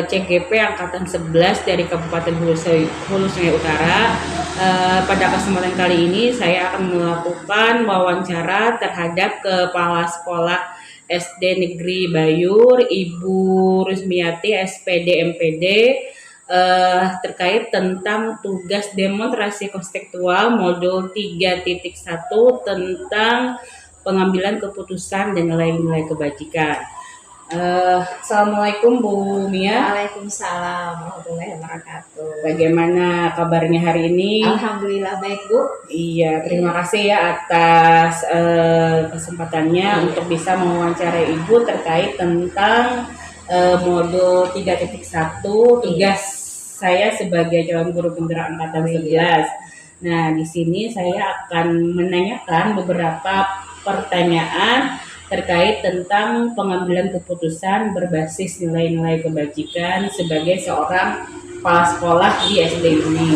CGP Angkatan 11 dari Kabupaten Hulu Sungai Utara. Pada kesempatan kali ini saya akan melakukan wawancara terhadap Kepala Sekolah SD Negeri Bayur, Ibu Rusmiati SPD MPD, terkait tentang tugas demonstrasi konseptual modul 3.1 tentang pengambilan keputusan dan nilai-nilai kebajikan. Assalamualaikum Bu Mia. Waalaikumsalam warahmatullahi wabarakatuh. Bagaimana kabarnya hari ini? Alhamdulillah baik Bu. Iya, terima kasih ya atas kesempatannya untuk bisa mewawancarai Ibu terkait tentang modul 3.1 tugas saya sebagai calon guru penggerak angkatan 11. Nah, di sini saya akan menanyakan beberapa pertanyaan terkait tentang pengambilan keputusan berbasis nilai-nilai kebajikan sebagai seorang kepala sekolah di SD ini.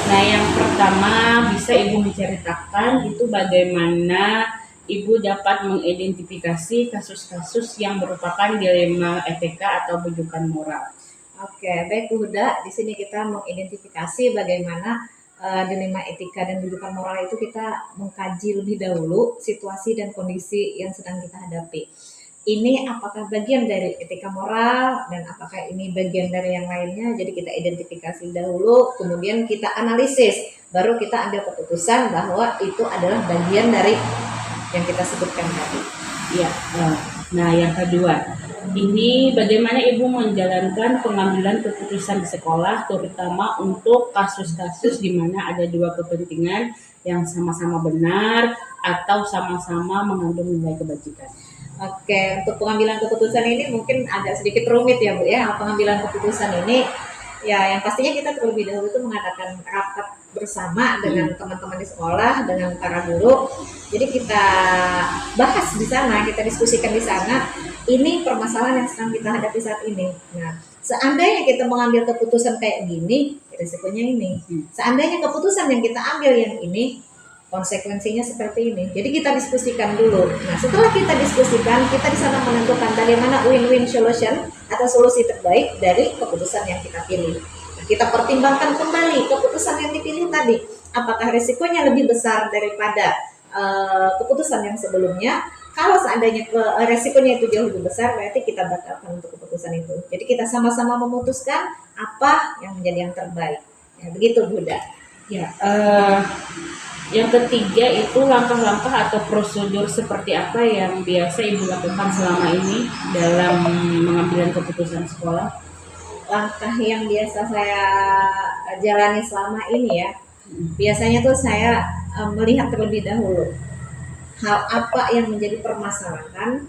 Nah, yang pertama bisa Ibu menceritakan itu bagaimana Ibu dapat mengidentifikasi kasus-kasus yang merupakan dilema etika atau bujukan moral. Oke, baik Bu Huda. Di sini kita mengidentifikasi bagaimana dilema etika dan bujukan moral itu kita mengkaji lebih dahulu situasi dan kondisi yang sedang kita hadapi. Ini apakah bagian dari etika moral dan apakah ini bagian dari yang lainnya? Jadi kita identifikasi dahulu, kemudian kita analisis, baru kita ambil keputusan bahwa itu adalah bagian dari yang kita sebutkan tadi. Ya, nah yang kedua, ini bagaimana Ibu menjalankan pengambilan keputusan di sekolah, terutama untuk kasus-kasus di mana ada dua kepentingan yang sama-sama benar atau sama-sama mengandung nilai kebajikan. Oke, untuk pengambilan keputusan ini mungkin agak sedikit rumit ya Bu ya. Pengambilan keputusan ini ya yang pastinya kita terlebih dahulu itu mengadakan rapat bersama dengan teman-teman di sekolah, dengan para guru. Jadi kita bahas di sana, kita diskusikan di sana. Ini permasalahan yang sedang kita hadapi saat ini. Nah, seandainya kita mengambil keputusan kayak gini, risikonya ini. Seandainya keputusan yang kita ambil yang ini, konsekuensinya seperti ini. Jadi kita diskusikan dulu. Nah, setelah kita diskusikan, kita di sana menentukan bagaimana win-win solution atau solusi terbaik dari keputusan yang kita pilih. Nah, kita pertimbangkan kembali keputusan yang dipilih tadi. Apakah risikonya lebih besar daripada keputusan yang sebelumnya? Kalau seandainya resikonya itu jauh lebih besar, berarti kita batalkan untuk keputusan itu. Jadi kita sama-sama memutuskan apa yang menjadi yang terbaik. Ya, begitu Buddha. Ya, yang ketiga itu langkah-langkah atau prosedur seperti apa yang biasa Ibu lakukan selama ini dalam mengambil keputusan sekolah? Langkah yang biasa saya jalani selama ini ya, biasanya tuh saya melihat terlebih dahulu hal apa yang menjadi permasalahan,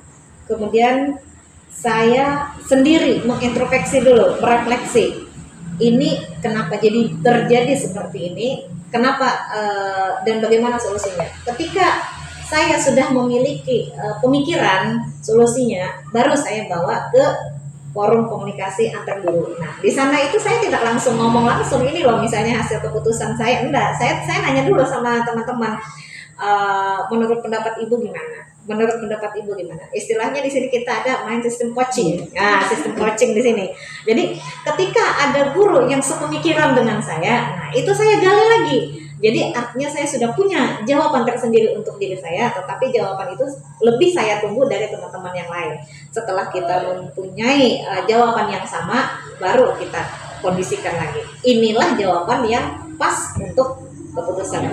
kemudian saya sendiri mengintrospeksi dulu, merefleksi ini kenapa jadi terjadi seperti ini, kenapa dan bagaimana solusinya. Ketika saya sudah memiliki pemikiran solusinya, baru saya bawa ke forum komunikasi antar guru. Nah, di sana itu saya tidak langsung ngomong langsung ini loh misalnya hasil keputusan saya, enggak. Saya nanya dulu sama teman-teman. Menurut pendapat Ibu gimana? Menurut pendapat Ibu gimana? Istilahnya di sini kita ada main sistem coaching. Nah, sistem coaching di sini. Jadi ketika ada guru yang sepemikiran dengan saya, nah itu saya gali lagi. Jadi artinya saya sudah punya jawaban tersendiri untuk diri saya, tetapi jawaban itu lebih saya tunggu dari teman-teman yang lain. Setelah kita mempunyai jawaban yang sama, baru kita kondisikan lagi. Inilah jawaban yang pas untuk keputusan.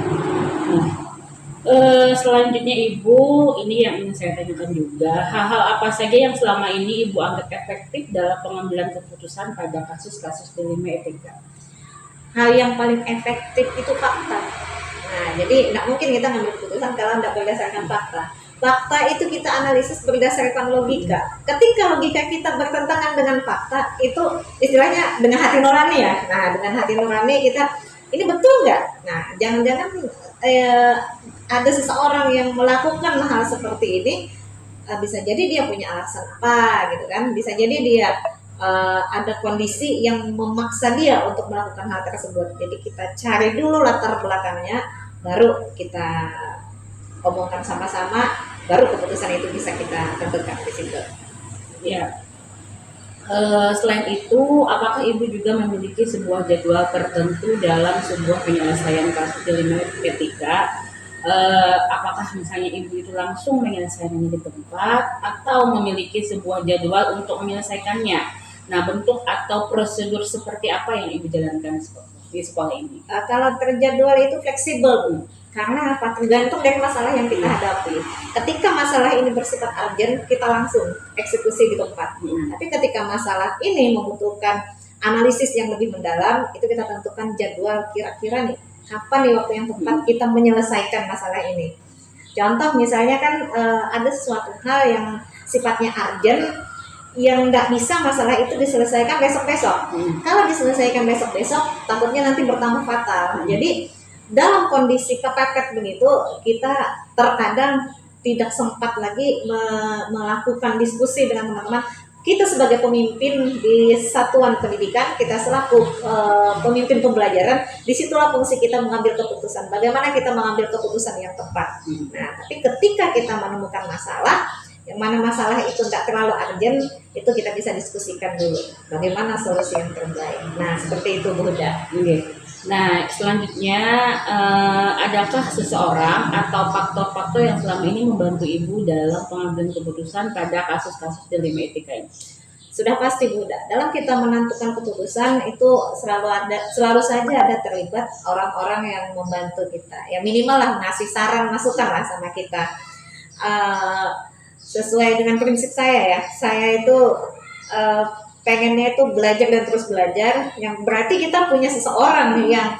Selanjutnya Ibu, ini yang ingin saya tanyakan juga, hal-hal apa saja yang selama ini Ibu anggap efektif dalam pengambilan keputusan pada kasus-kasus dilema etika? Hal yang paling efektif itu fakta. Nah, jadi nggak mungkin kita ngambil keputusan kalau nggak berdasarkan fakta. Fakta itu kita analisis berdasarkan logika. Ketika logika kita bertentangan dengan fakta, itu istilahnya dengan hati nurani ya. Nah, dengan hati nurani kita, ini betul nggak? Nah, jangan-jangan ada seseorang yang melakukan hal seperti ini, bisa jadi dia punya alasan apa gitu kan, bisa jadi dia ada kondisi yang memaksa dia untuk melakukan hal tersebut. Jadi kita cari dulu latar belakangnya, baru kita omongkan sama-sama, baru keputusan itu bisa kita tentukan di situ. Ya. Selain itu, apakah Ibu juga memiliki sebuah jadwal tertentu dalam sebuah penyelesaian kasus dilema etika? Apakah misalnya Ibu itu langsung menyelesaikannya di tempat atau memiliki sebuah jadwal untuk menyelesaikannya? Nah, bentuk atau prosedur seperti apa yang Ibu jalankan di sekolah ini? Kalau terjadwal itu fleksibel, Bu. Karena apa? Tergantung dari masalah yang kita hadapi. Ketika masalah ini bersifat urgent, kita langsung eksekusi di tempat. Tapi ketika masalah ini membutuhkan analisis yang lebih mendalam, itu kita tentukan jadwal kira-kira nih, kapan nih waktu yang tepat kita menyelesaikan masalah ini. Contoh misalnya kan ada sesuatu hal yang sifatnya urgent, yang nggak bisa masalah itu diselesaikan besok-besok. Kalau diselesaikan besok-besok, takutnya nanti bertambah fatal. Jadi dalam kondisi kepepet begitu, kita terkadang tidak sempat lagi melakukan diskusi dengan teman-teman. Kita sebagai pemimpin di satuan pendidikan, kita selaku pemimpin pembelajaran, disitulah fungsi kita mengambil keputusan. Bagaimana kita mengambil keputusan yang tepat. Nah, tapi ketika kita menemukan masalah, yang mana masalah itu tidak terlalu urgent, itu kita bisa diskusikan dulu. Bagaimana solusi yang terbaik. Nah, seperti itu Bu Huda. Nah, selanjutnya adakah seseorang atau faktor-faktor yang selama ini membantu Ibu dalam pengambilan keputusan pada kasus-kasus dilema etika ini? Sudah pasti Bu Huda, dalam kita menentukan keputusan itu selalu saja ada terlibat orang-orang yang membantu kita. Ya minimal lah ngasih saran, masukan lah sama kita. Sesuai dengan prinsip saya ya, saya itu pengennya itu belajar dan terus belajar, yang berarti kita punya seseorang yang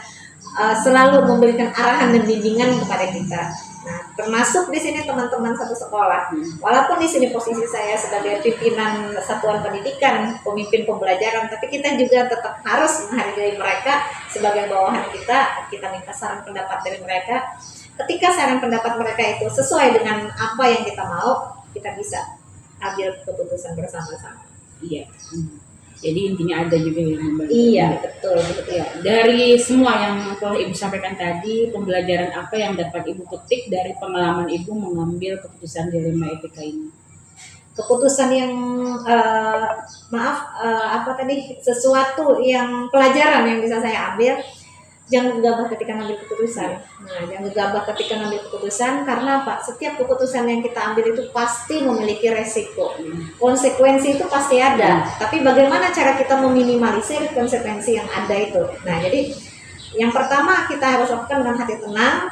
selalu memberikan arahan dan bimbingan kepada kita. Nah, termasuk di sini teman-teman satu sekolah. Walaupun di sini posisi saya sebagai pimpinan satuan pendidikan, pemimpin pembelajaran, tapi kita juga tetap harus menghargai mereka sebagai bawahan kita. Kita minta saran pendapat dari mereka. Ketika saran pendapat mereka itu sesuai dengan apa yang kita mau, kita bisa ambil keputusan bersama-sama. Iya. Jadi intinya ada juga yang membantu. Iya, betul. Ya, dari semua yang telah Ibu sampaikan tadi, pembelajaran apa yang dapat Ibu petik dari pengalaman Ibu mengambil keputusan dilema etika ini? Keputusan yang sesuatu yang pelajaran yang bisa saya ambil, jangan gegabah ketika mengambil keputusan. Nah, jangan gegabah ketika mengambil keputusan, karena apa? Setiap keputusan yang kita ambil itu pasti memiliki resiko. Konsekuensi itu pasti ada. Tapi bagaimana cara kita meminimalisir konsekuensi yang ada itu? Nah, jadi yang pertama kita harus lakukan dengan hati tenang.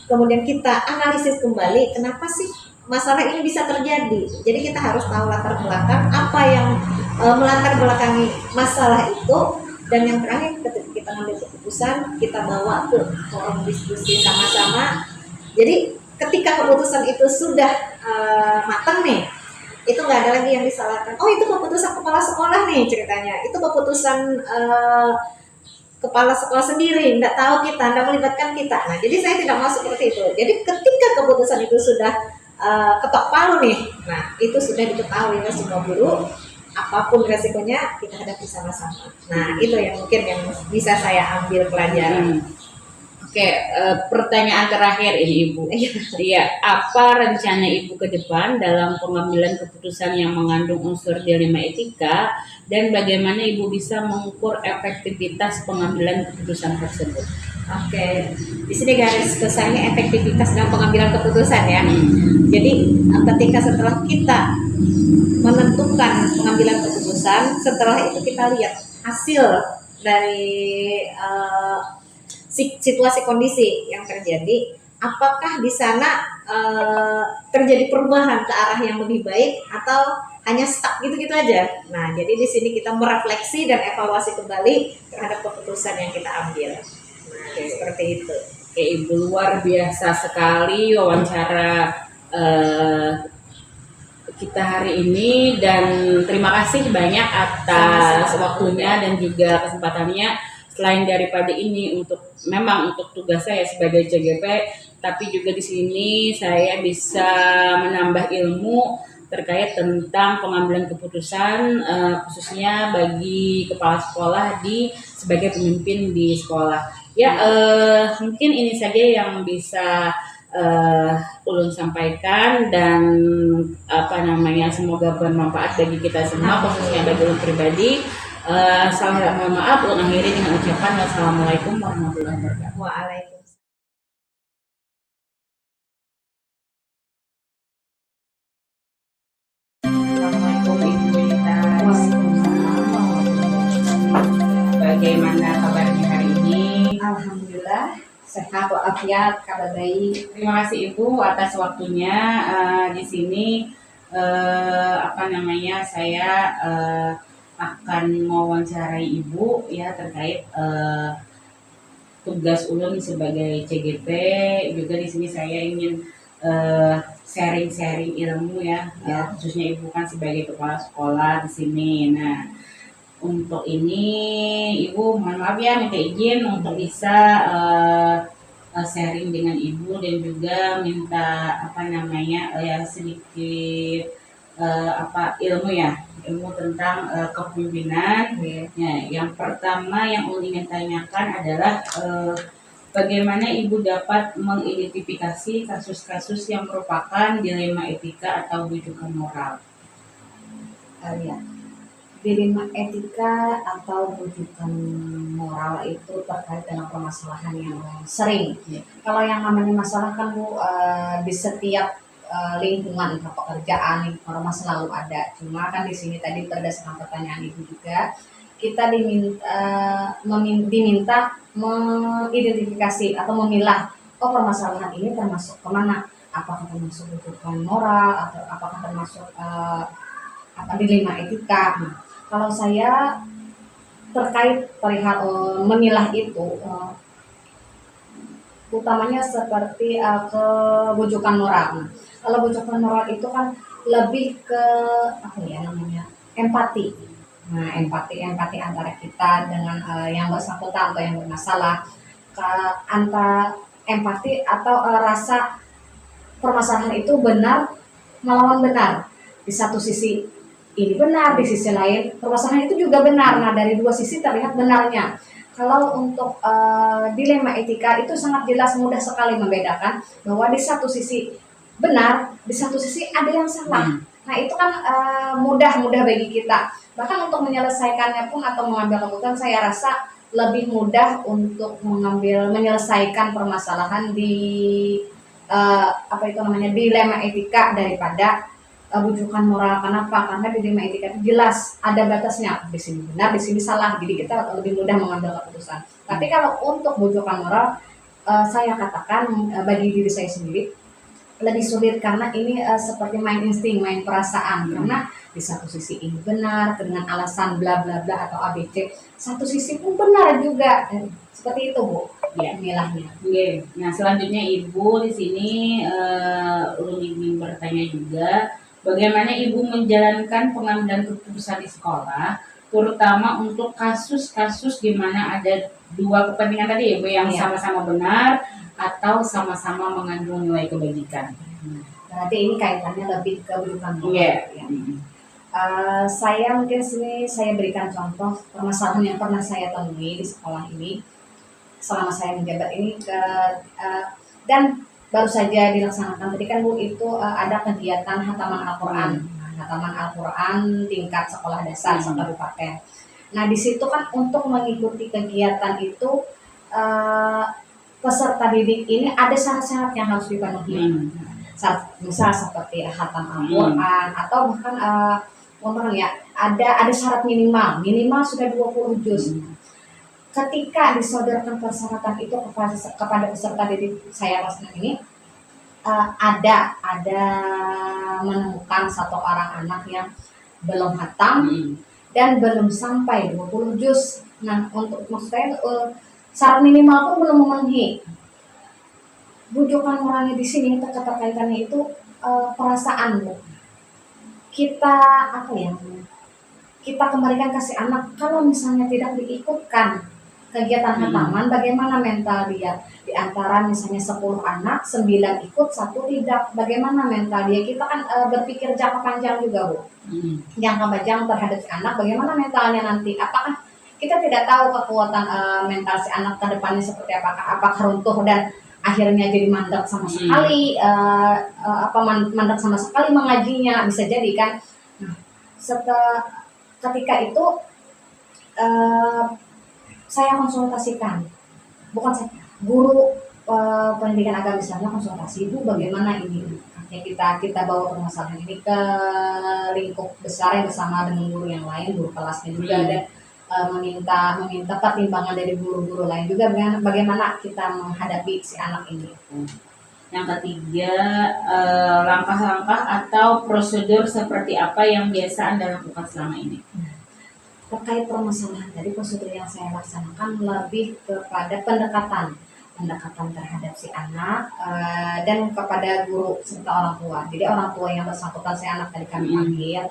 Kemudian kita analisis kembali, kenapa sih masalah ini bisa terjadi? Jadi kita harus tahu latar belakang apa yang melatar belakangi masalah itu. Dan yang terakhir, ketika kita ambil keputusan, kita bawa ke forum diskusi sama-sama. Jadi ketika keputusan itu sudah matang nih, itu nggak ada lagi yang disalahkan. Oh, itu keputusan kepala sekolah nih ceritanya. Itu keputusan kepala sekolah sendiri, nggak tahu kita, nggak melibatkan kita. Nah, jadi saya tidak masuk seperti itu. Jadi ketika keputusan itu sudah ketok palu nih, nah itu sudah diketahui oleh semua guru. Apapun resikonya kita hadapi sama-sama. Nah, itu yang mungkin yang bisa saya ambil pelajaran. Oke, pertanyaan terakhir ini Ibu. Iya, apa rencana Ibu ke depan dalam pengambilan keputusan yang mengandung unsur dilema etika, dan bagaimana Ibu bisa mengukur efektivitas pengambilan keputusan tersebut? Oke, di sini garis besarnya efektivitas dalam pengambilan keputusan ya. Jadi ketika setelah kita menentukan pengambilan keputusan, setelah itu kita lihat hasil dari situasi kondisi yang terjadi, apakah di sana terjadi perubahan ke arah yang lebih baik atau hanya stuck gitu-gitu aja. Nah, jadi di sini kita merefleksi dan evaluasi kembali terhadap keputusan yang kita ambil. Nah, seperti itu. Oke, Ibu, luar biasa sekali wawancara kita hari ini, dan terima kasih banyak atas waktunya dan juga kesempatannya. Selain daripada ini memang untuk tugas saya sebagai CGP, tapi juga di sini saya bisa menambah ilmu terkait tentang pengambilan keputusan, khususnya bagi kepala sekolah sebagai pemimpin di sekolah. Ya, mungkin ini saja yang bisa Ulun sampaikan, dan semoga bermanfaat bagi kita semua, khususnya bagi Ulun pribadi. Saya mohon maaf, Ulun akhiri dengan ucapan wassalamualaikum warahmatullahi wabarakatuh. Waalaikumsalam. Assalamualaikum Ibu Militas. Bagaimana kabarnya hari ini? Alhamdulillah sehat walafiat, kabar baik. Terima kasih Ibu atas waktunya. Di sini saya akan mewawancarai Ibu ya terkait tugas Ulun sebagai CGP. Juga di sini saya ingin sharing-sharing ilmu ya, khususnya Ibu kan sebagai kepala sekolah di sini. Nah, untuk ini Ibu mohon maaf ya, minta izin untuk bisa sharing dengan Ibu dan juga minta sedikit ilmu tentang kepemimpinan. Ya, yang pertama yang Ulun ingin tanyakan adalah bagaimana Ibu dapat mengidentifikasi kasus-kasus yang merupakan dilema etika atau bujukan moral? Ya. Dilema etika atau bujukan moral itu terkait dengan permasalahan yang sering. Kalau yang namanya masalah kan Bu, di setiap lingkungan, entah pekerjaan, lingkungan selalu ada. Cuma kan di sini tadi berdasarkan pertanyaan Ibu juga, kita diminta mengidentifikasi atau memilah, permasalahan ini termasuk kemana? Apakah termasuk bujukan moral atau apakah termasuk dilema etika? Kalau saya terkait perihal memilah itu, utamanya seperti kebujukan moral. Kalau bujukan moral itu kan lebih ke empati. Nah, empati antara kita dengan yang bersangkutan atau yang bermasalah. Antara empati atau rasa permasalahan itu benar melawan benar. Di satu sisi ini benar, di sisi lain permasalahan itu juga benar. Nah, dari dua sisi terlihat benarnya. Kalau untuk dilema etika itu sangat jelas, mudah sekali membedakan bahwa di satu sisi benar, di satu sisi ada yang salah. Nah, itu kan mudah bagi kita. Bahkan untuk menyelesaikannya pun atau mengambil keputusan, saya rasa lebih mudah untuk menyelesaikan permasalahan di dilema etika daripada bujukan moral. Kenapa? Karena dilema etika itu jelas ada batasnya, di sini benar, di sini salah, jadi kita lebih mudah mengambil keputusan. Tapi kalau untuk bujukan moral, saya katakan bagi diri saya sendiri lebih sulit, karena ini seperti main insting, main perasaan. Karena di satu sisi ini benar dengan alasan bla bla bla atau ABC, satu sisi pun benar juga. Seperti itu Bu, milahnya. Nah, selanjutnya Ibu di sini Ulun ingin bertanya juga, bagaimana Ibu menjalankan pengambilan keputusan di sekolah, terutama untuk kasus-kasus di mana ada dua kepentingan tadi Ibu yang sama-sama benar atau sama-sama mengandung nilai kebajikan. Berarti ini kaitannya lebih ke bujukan moral. Saya mungkin sini saya berikan contoh permasalahan yang pernah saya temui di sekolah ini selama saya menjabat ini dan baru saja dilaksanakan tadi kan Bu, itu ada kegiatan hataman Al-Quran. Hataman Al-Quran tingkat sekolah dasar sekabupaten. Nah, di situ kan untuk mengikuti kegiatan itu peserta didik ini ada syarat-syarat yang harus dipenuhi. Misal seperti hatam Al-Quran atau bahkan ada syarat minimal sudah 20 juz. Ketika disodorkan persyaratan itu kepada peserta didik saya laksanakan ini, ada menemukan satu orang anak yang belum hatam dan belum sampai 20 juz. Nah, untuk maksudnya syarat minimal pun belum memenuhi. Bujukan moralnya di sini keterkaitannya itu perasaan Bu. Kita kita kembalikan kasih anak, kalau misalnya tidak diikutkan kegiatan hataman, bagaimana mental dia? Di antara misalnya 10 anak, 9 ikut, 1 tidak. Bagaimana mental dia? Kita kan berpikir jangka panjang juga Bu. Jangka panjang terhadap si anak, bagaimana mentalnya nanti? Apakah kita tidak tahu kekuatan mental si anak ke depannya seperti apakah runtuh dan akhirnya jadi mandek sama sekali, mandek sama sekali mengajinya, bisa jadi kan. Nah, ketika itu saya konsultasikan, bukan saya, guru pendidikan agama Islamnya konsultasi, Bu bagaimana ini? Akhirnya kita bawa permasalahan ini ke lingkup besar yang bersama dengan guru yang lain, guru kelasnya juga, dan meminta pertimbangan dari guru-guru lain juga bagaimana kita menghadapi si anak ini. Yang ketiga, langkah-langkah atau prosedur seperti apa yang biasa Anda lakukan selama ini? Terkait permasalahan tadi, prosedur yang saya laksanakan lebih kepada pendekatan terhadap si anak dan kepada guru serta orang tua. Jadi orang tua yang bersangkutan si anak tadi kami panggil,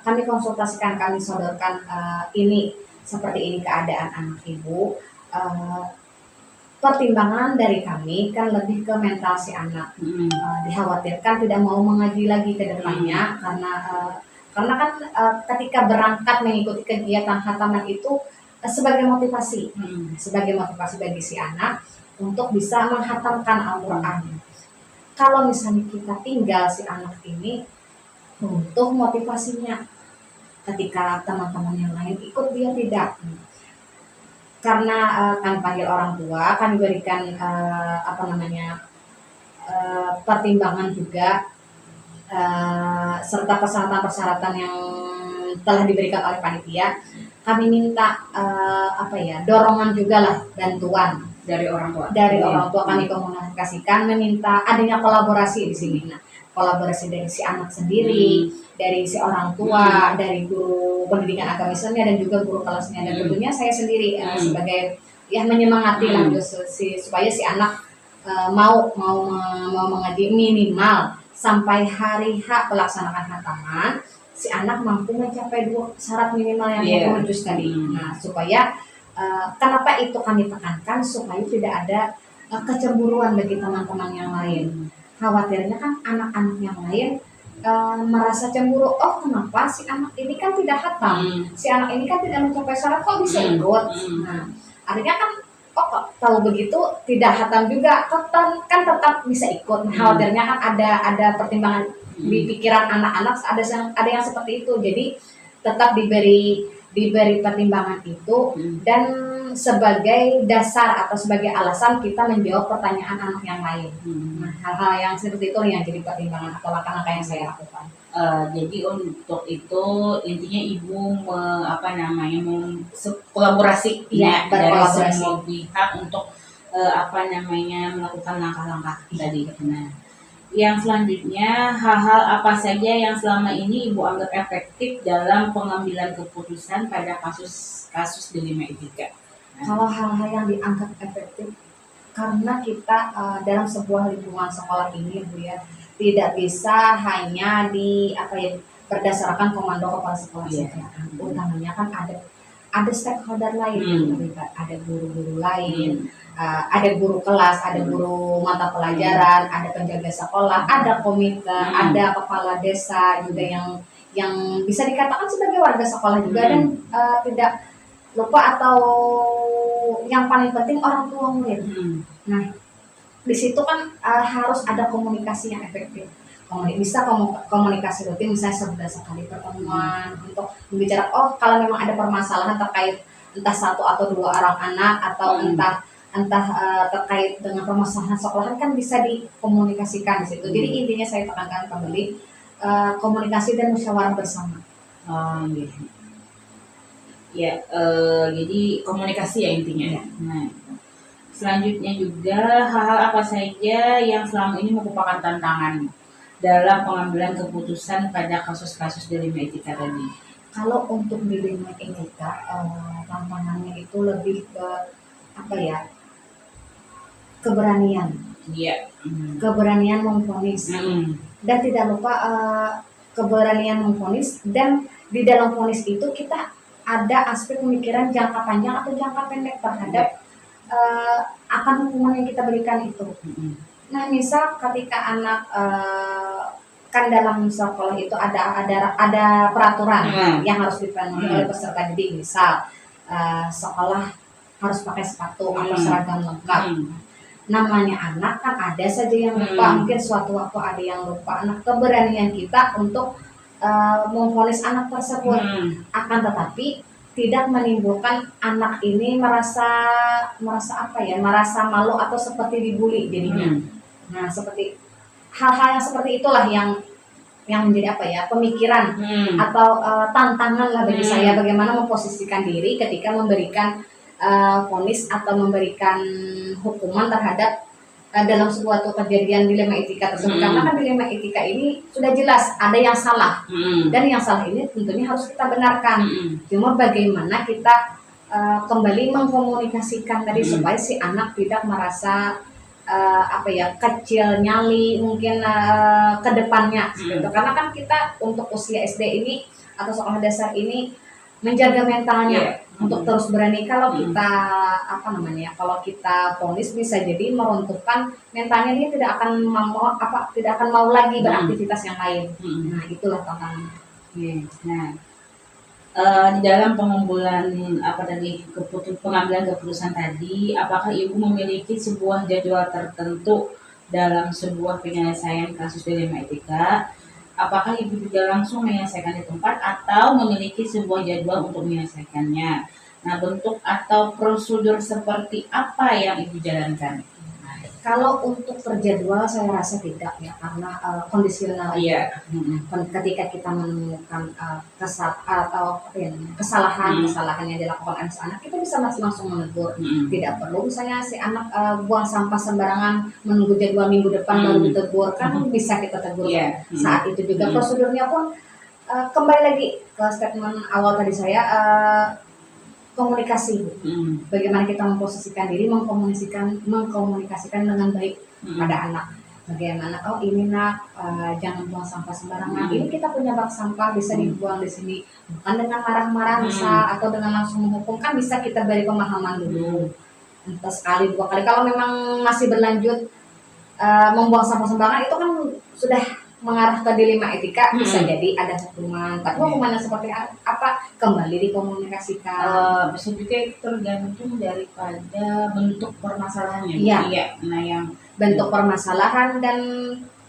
kami konsultasikan, kami sodorkan ini seperti ini keadaan anak ibu. Pertimbangan dari kami kan lebih ke mental si anak. Dikhawatirkan tidak mau mengaji lagi ke depannya karena kan ketika berangkat mengikuti kegiatan khataman itu sebagai motivasi bagi si anak untuk bisa menghatamkan Al-Quran. Kalau misalnya kita tinggal si anak ini untuk motivasinya, ketika teman-teman yang lain ikut dia tidak, karena kami panggil orang tua, kami berikan pertimbangan juga serta persyaratan-persyaratan yang telah diberikan oleh panitia. Kami minta dorongan juga lah, bantuan dari orang tua. Orang tua kami komunikasikan, meminta adanya kolaborasi di sini. Nah, kolaborasi dari si anak sendiri, dari si orang tua, dari guru pendidikan agama Islamnya dan juga guru kelasnya, dan tentunya saya sendiri sebagai menyemangati lah supaya si anak mau mengaji minimal sampai hari H pelaksanaan khataman, si anak mampu mencapai 2 syarat minimal yang juz tadi. Nah, supaya kenapa itu kami tekankan, supaya tidak ada kecemburuan bagi teman-teman yang lain. Khawatirnya kan anak-anak yang lain merasa cemburu, oh kenapa si anak ini kan tidak khatam, si anak ini kan tidak mencapai syarat, kok bisa ikut. Nah, artinya kan tahu begitu tidak khatam juga kan tetap bisa ikut. Nah, khawatirnya kan ada pertimbangan di pikiran anak-anak, ada yang seperti itu. Jadi tetap diberi pertimbangan itu dan sebagai dasar atau sebagai alasan kita menjawab pertanyaan anak yang lain. Nah, hal-hal yang seperti itu yang jadi pertimbangan atau langkah-langkah yang saya lakukan. Jadi untuk itu intinya ibu kolaborasi dari semua pihak untuk melakukan langkah-langkah tadi. Nah, yang selanjutnya, hal-hal apa saja yang selama ini ibu anggap efektif dalam pengambilan keputusan pada kasus dilema etika? Kalau hal-hal yang dianggap efektif, karena kita dalam sebuah lingkungan sekolah ini, Bu ya, tidak bisa hanya berdasarkan komando kepala sekolah saja. Utamanya kan ada stakeholder lain, ada guru-guru lain, ada guru kelas, ada guru mata pelajaran, ada penjaga sekolah, ada komite, ada kepala desa juga yang bisa dikatakan sebagai warga sekolah juga, dan tidak lupa atau yang paling penting orang tua murid. Nah, di situ kan harus ada komunikasi yang efektif. Bisa komunikasi rutin, misalnya sekali pertemuan untuk membicarakan, kalau memang ada permasalahan terkait entah 1 atau 2 orang anak atau entah terkait dengan permasalahan sekolahan, kan bisa dikomunikasikan di situ. Jadi intinya saya tekankan kembali komunikasi dan musyawarah bersama. Gitu. Ya, jadi komunikasi ya intinya. Nah, selanjutnya juga hal-hal apa saja yang selama ini merupakan tantangan dalam pengambilan keputusan pada kasus-kasus dilema etika tadi? Kalau untuk dilema etika, tantangannya itu lebih ke keberanian. Keberanian memvonis. Dan tidak lupa keberanian memvonis, dan di dalam vonis itu kita ada aspek pemikiran jangka panjang atau jangka pendek terhadap akan hukuman yang kita berikan itu. Nah, misal ketika anak kan dalam sekolah itu ada peraturan yang harus dipenuhi oleh peserta didik. Misal sekolah harus pakai sepatu atau seragam lengkap. namanya anak kan ada saja yang lupa, mungkin suatu waktu ada yang lupa. Nah, keberanian kita untuk memvonis anak tersebut, akan tetapi tidak menimbulkan anak ini merasa apa ya, merasa malu atau seperti dibully jadinya. Nah, seperti hal-hal yang seperti itulah yang menjadi apa ya, pemikiran atau tantangan lah bagi saya, bagaimana memposisikan diri ketika memberikan vonis atau memberikan hukuman terhadap dalam sebuah kejadian dilema etika tersebut. Karena kan dilema etika ini sudah jelas ada yang salah, dan yang salah ini tentunya harus kita benarkan. Cuma bagaimana kita kembali mengkomunikasikan tadi supaya si anak tidak merasa apa ya, kecil nyali mungkin ke depannya gitu. Karena kan kita untuk usia SD ini atau sekolah dasar ini menjaga mentalnya untuk terus berani. Kalau kita apa namanya, kalau kita vonis bisa jadi meruntuhkan mentalnya, dia tidak akan mau lagi beraktivitas yang lain. Nah, itulah tantangannya. Nah, di dalam pengumpulan pengambilan keputusan tadi, apakah ibu memiliki sebuah jadwal tertentu dalam sebuah penyelesaian kasus dilema etika? Apakah ibu juga langsung menyelesaikan di tempat atau memiliki sebuah jadwal untuk menyelesaikannya? Nah, bentuk atau prosedur seperti apa yang ibu jalankan? Kalau untuk terjadwal saya rasa tidak ya, karena kondisional aja. Ketika kita menemukan kesalahan yang dilakukan anak, kita bisa langsung menegur. Tidak perlu misalnya si anak buang sampah sembarangan menunggu jadwal minggu depan baru ditegur, kan bisa kita tegur saat itu juga. Prosedurnya pun kembali lagi ke statement awal tadi saya, komunikasi. Bagaimana kita memposisikan diri, mengkomunikasikan dengan baik pada anak. Bagaimana, oh ini nak, jangan buang sampah sembarangan. Ini kita punya bak sampah, bisa dibuang di sini. Bukan dengan marah-marah bisa, atau dengan langsung menghukum, kan bisa kita beri pemahaman dulu. Entah sekali, 2 kali. Kalau memang masih berlanjut membuang sampah sembarangan, itu kan sudah mengarah ke dilema etika, bisa jadi ada hukuman. Tapi hukumannya seperti apa, kembali dikomunikasikan. Bisa juga tergantung daripada bentuk permasalahannya. Nah, yang bentuk permasalahan dan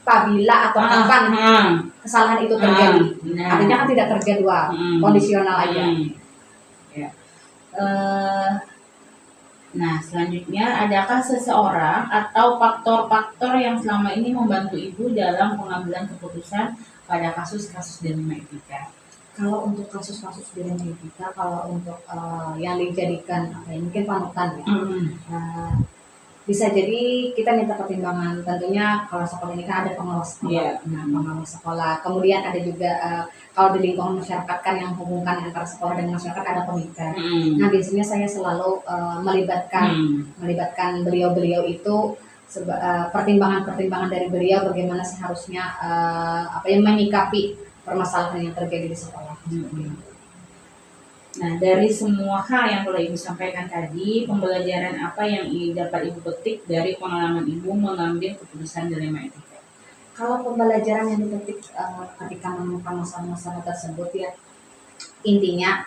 apabila atau kapan kesalahan itu terjadi. Artinya kan tidak terjadwal, kondisional aja. Nah, selanjutnya, adakah seseorang atau faktor-faktor yang selama ini membantu ibu dalam pengambilan keputusan pada kasus-kasus dilema etika? Kalau untuk kasus-kasus dilema etika, kalau untuk yang dijadikan mungkin panutan ya, bisa jadi kita minta pertimbangan. Tentunya kalau sekolah ini kan ada pengawas sekolah, pengawas sekolah. Kemudian ada juga kalau di lingkungan masyarakat kan yang hubungkan antara sekolah dan masyarakat ada komite. Nah, biasanya saya selalu melibatkan beliau-beliau itu, pertimbangan-pertimbangan dari beliau bagaimana seharusnya menyikapi permasalahan yang terjadi di sekolah. Nah, dari semua hal yang telah ibu sampaikan tadi, pembelajaran apa yang dapat ibu petik dari pengalaman ibu mengambil keputusan dilema etika? Kalau pembelajaran yang dipetik ketika menemukan masalah-masalah tersebut ya, intinya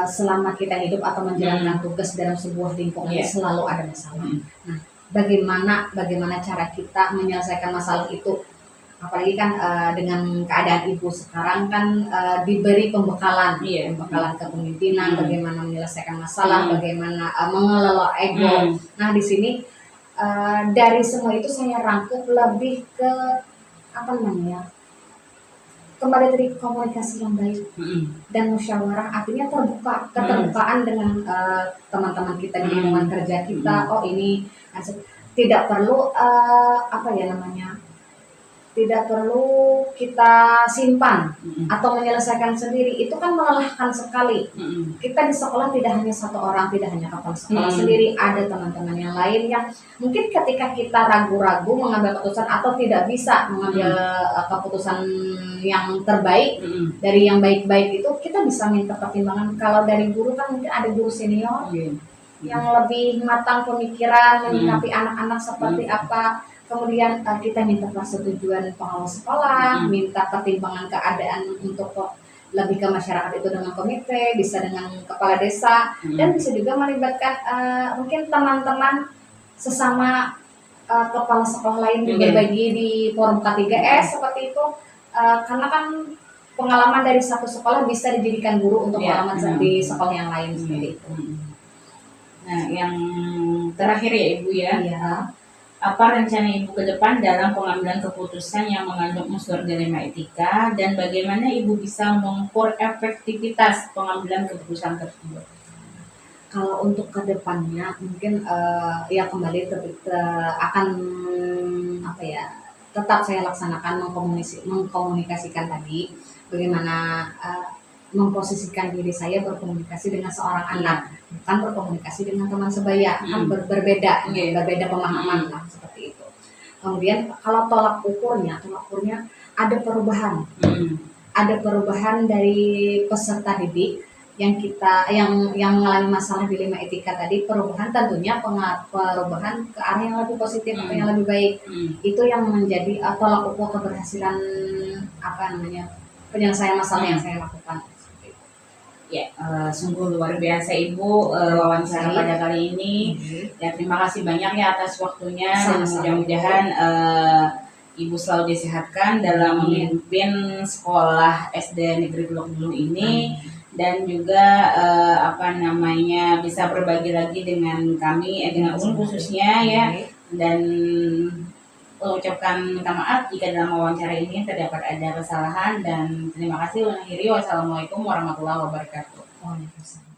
selama kita hidup atau menjalankan tugas dalam sebuah lingkungan selalu ada masalah. Nah, bagaimana cara kita menyelesaikan masalah itu? Apalagi kan dengan keadaan ibu sekarang kan diberi pembekalan kepemimpinan, bagaimana menyelesaikan masalah, bagaimana mengelola ego. Nah, di sini dari semua itu saya rangkum lebih ke kembali dari komunikasi yang baik dan musyawarah, artinya keterbukaan dengan teman-teman kita di lingkungan kerja kita. Oh, ini tidak perlu tidak perlu kita simpan atau menyelesaikan sendiri, itu kan melelahkan sekali. Kita di sekolah tidak hanya satu orang, tidak hanya kepala sekolah sendiri, ada teman-teman yang lain yang mungkin ketika kita ragu-ragu mengambil keputusan atau tidak bisa mengambil keputusan yang terbaik dari yang baik-baik itu, kita bisa minta pertimbangan. Kalau dari guru kan mungkin ada guru senior yang lebih matang pemikiran menyikapi anak-anak seperti apa. Kemudian kita minta persetujuan pengawas sekolah, minta pertimbangan keadaan untuk lebih ke masyarakat itu dengan komite, bisa dengan kepala desa, dan bisa juga melibatkan mungkin teman-teman sesama kepala sekolah lain Iya. berbagi di forum K3S seperti itu. Karena kan pengalaman dari satu sekolah bisa dijadikan guru untuk Iya. pengalaman di sekolah yang lain seperti itu. Nah, yang terakhir ya Ibu ya, Iya. apa rencana Ibu ke depan dalam pengambilan keputusan yang mengandung unsur dilema etika dan bagaimana Ibu bisa mengukur efektivitas pengambilan keputusan tersebut? Kalau untuk kedepannya mungkin ya kembali akan apa ya, tetap saya laksanakan mengkomunikasikan tadi bagaimana memposisikan diri saya berkomunikasi dengan seorang anak, bukan berkomunikasi dengan teman sebaya, kan berbeda Iya. berbeda pemahaman lah seperti itu. Kemudian kalau tolak ukurnya ada perubahan ada perubahan dari peserta didik yang mengalami masalah dilema etika tadi, perubahan tentunya perubahan ke arah yang lebih positif atau yang lebih baik. Itu yang menjadi tolak ukur keberhasilan penyelesaian masalah yang saya lakukan. Ya, sungguh luar biasa Ibu wawancara pada kali ini. Ya, terima kasih banyak ya atas waktunya dan mudah-mudahan Ibu selalu disehatkan dalam memimpin sekolah SD Negeri Teluk Bulu ini dan juga bisa berbagi lagi dengan kami dengan UNS khususnya ya, dan ucapkan minta maaf jika dalam wawancara ini terdapat ada kesalahan dan terima kasih. Wassalamualaikum warahmatullahi wabarakatuh. Waalaikumsalam.